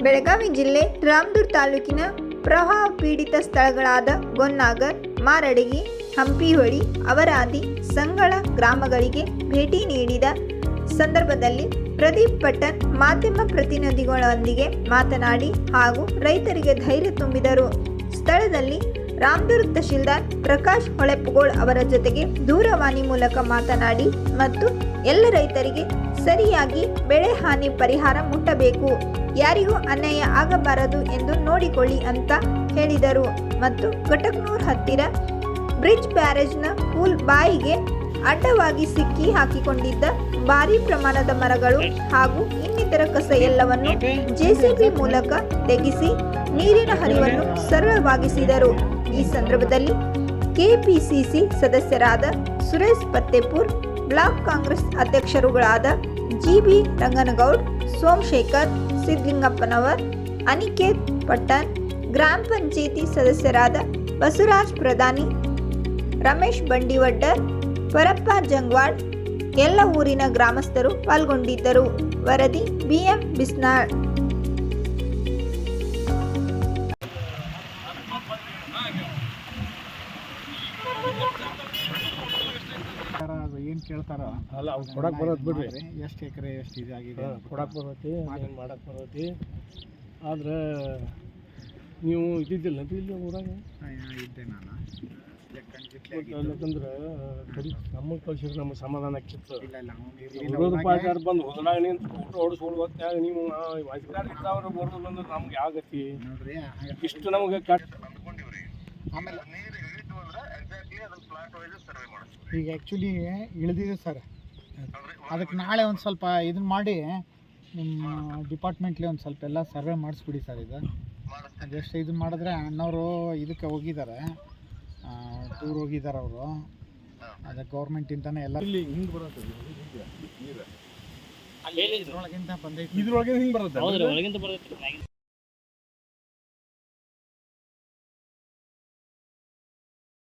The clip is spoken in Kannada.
ಬೆಳಗಾವಿ ಜಿಲ್ಲೆ ರಾಮದುರ್ಗ ತಾಲೂಕಿನ ಪ್ರವಾಹ ಪೀಡಿತ ಸ್ಥಳಗಳಾದ ಗೊನ್ನಾಗರ್, ಮಾರಡಗಿ, ಹಂಪಿಹೊಳಿ, ಅವರಾದಿ, ಸಂಗಳ ಗ್ರಾಮಗಳಿಗೆ ಭೇಟಿ ನೀಡಿದ ಸಂದರ್ಭದಲ್ಲಿ ಪ್ರದೀಪ್ ಪಟ್ಟಣ್ ಮಾಧ್ಯಮ ಪ್ರತಿನಿಧಿಗಳೊಂದಿಗೆ ಮಾತನಾಡಿ ಹಾಗೂ ರೈತರಿಗೆ ಧೈರ್ಯ ತುಂಬಿದರು. ಸ್ಥಳದಲ್ಲಿ ರಾಮದುರ್ಗ ತಹಶೀಲ್ದಾರ್ ಪ್ರಕಾಶ್ ಹೊಳೆಪ್ಪಗೋಳ್ ಅವರ ಜೊತೆಗೆ ದೂರವಾಣಿ ಮೂಲಕ ಮಾತನಾಡಿ ಮತ್ತು ಎಲ್ಲ ರೈತರಿಗೆ ಸರಿಯಾಗಿ ಬೆಳೆ ಹಾನಿ ಪರಿಹಾರ ಮುಟ್ಟಬೇಕು, ಯಾರಿಗೂ ಅನ್ಯಾಯ ಆಗಬಾರದು ಎಂದು ನೋಡಿಕೊಳ್ಳಿ ಅಂತ ಹೇಳಿದರು. ಮತ್ತು ಘಟಕ್ನೂರ್ ಹತ್ತಿರ ಬ್ರಿಡ್ಜ್ ಬ್ಯಾರೇಜ್ನ ಪೂಲ್ ಬಾಯಿಗೆ ಅಡ್ಡವಾಗಿ ಸಿಕ್ಕಿ ಹಾಕಿಕೊಂಡಿದ್ದ ಭಾರೀ ಪ್ರಮಾಣದ ಮರಗಳು ಹಾಗೂ ಇನ್ನಿತರ ಕಸ ಎಲ್ಲವನ್ನು ಜೆಸಿಬಿ ಮೂಲಕ ತೆಗೆಸಿ ನೀರಿನ ಹರಿವನ್ನು ಸರಳವಾಗಿಸಿದರು. ಈ ಸಂದರ್ಭದಲ್ಲಿ ಕೆಪಿಸಿಸಿ ಸದಸ್ಯರಾದ ಸುರೇಶ್ ಪತ್ತೇಪುರ್, ಬ್ಲಾಕ್ ಕಾಂಗ್ರೆಸ್ ಅಧ್ಯಕ್ಷರುಗಳಾದ ಜಿಬಿ ರಂಗನಗೌಡ್, ಸೋಮಶೇಖರ್, ಸಿದ್ಲಿಂಗಪ್ಪನವರ್, ಅನಿಕೇತ್ ಪಟ್ಟಣ್, ಗ್ರಾಮ ಪಂಚಾಯಿತಿ ಸದಸ್ಯರಾದ ಬಸವರಾಜ್ ಪ್ರಧಾನಿ, ರಮೇಶ್ ಬಂಡಿವಡ್ಡರ್, ಪರಪ್ಪ ಜಂಗ್ವಾಡ್, ಎಲ್ಲ ಊರಿನ ಗ್ರಾಮಸ್ಥರು ಪಾಲ್ಗೊಂಡಿದ್ದರು. ವರದಿ ಬಿಎಂ ಬಿಸ್ನಾಳ್. ಏನು ಕೇಳ್ತಾರ ಅಲ್ಲ ಅವ್ರು ಕೊಡಕ್ಕೆ ಬರೋದು ಬಿಡ್ರಿ, ಎಷ್ಟು ಎಕರೆ ಎಷ್ಟು ಇದಾಗಿದೆ ಕೊಡಕ್ಕೆ ಬರ್ತೈತಿ, ಮಾಡಕ್ಕೆ ಬರ್ತೈತಿ. ಆದ್ರೆ ನೀವು ಇದ್ದಿದ್ದಿಲ್ಲ ಇಲ್ಲಿ ಊರಾಗ ಇದ್ದೆ ನಾನು. ಯಾಕಂದ್ರೆ ಕಡಿ ನಮಗೆ ಕಳ್ಸಿದ್ರೆ ನಮಗೆ ಸಮಾಧಾನ ಆಗ್ತಿತ್ತು. ಇಲ್ಲ ವಿರೋಧ ಪಾರ್ಟಿಯವ್ರು ಬಂದು ಹೊಲದಾಗ ನಿಂತು ಊಟ ಹೊಡಿಸ್ಕೊಂಡು ಹೊತ್ನಾಗ ನೀವು ಅಧಿಕಾರ ಇದ್ದವ್ರು ಬರೋದಿಲ್ಲ ಅಂದ್ರೆ ನಮ್ಗೆ ಆಗತಿ ನೋಡ್ರಿ. ಇಷ್ಟು ನಮಗೆ ಕೆಟ್ಟ. ಆಮೇಲೆ ಈಗ ಆ್ಯಕ್ಚುಲಿ ಇಳಿದಿದೆ ಸರ್, ಅದಕ್ಕೆ ನಾಳೆ ಒಂದು ಸ್ವಲ್ಪ ಇದನ್ನ ಮಾಡಿ ನಿಮ್ಮ ಡಿಪಾರ್ಟ್ಮೆಂಟ್ಲಿ ಒಂದು ಸ್ವಲ್ಪ ಎಲ್ಲ ಸರ್ವೆ ಮಾಡಿಸ್ಬಿಡಿ ಸರ್. ಇದು ಜಸ್ಟ್ ಇದನ್ನ ಮಾಡಿದ್ರೆ ಅಣ್ಣವರು ಇದಕ್ಕೆ ಹೋಗಿದ್ದಾರೆ, ಟೂರ್ ಹೋಗಿದ್ದಾರೆ ಅವರು. ಅದಕ್ಕೆ ಗೌರ್ಮೆಂಟಿಂದನೇ ಎಲ್ಲ ಇಲ್ಲಿ ಹಿಂಗೆ ಬರುತ್ತೆ, ಇದ್ರೊಳಗಿಂತ ಬಂದೈತಿ, ಇದ್ರೊಳಗೆ ಹಿಂಗೆ ಬರುತ್ತೆ.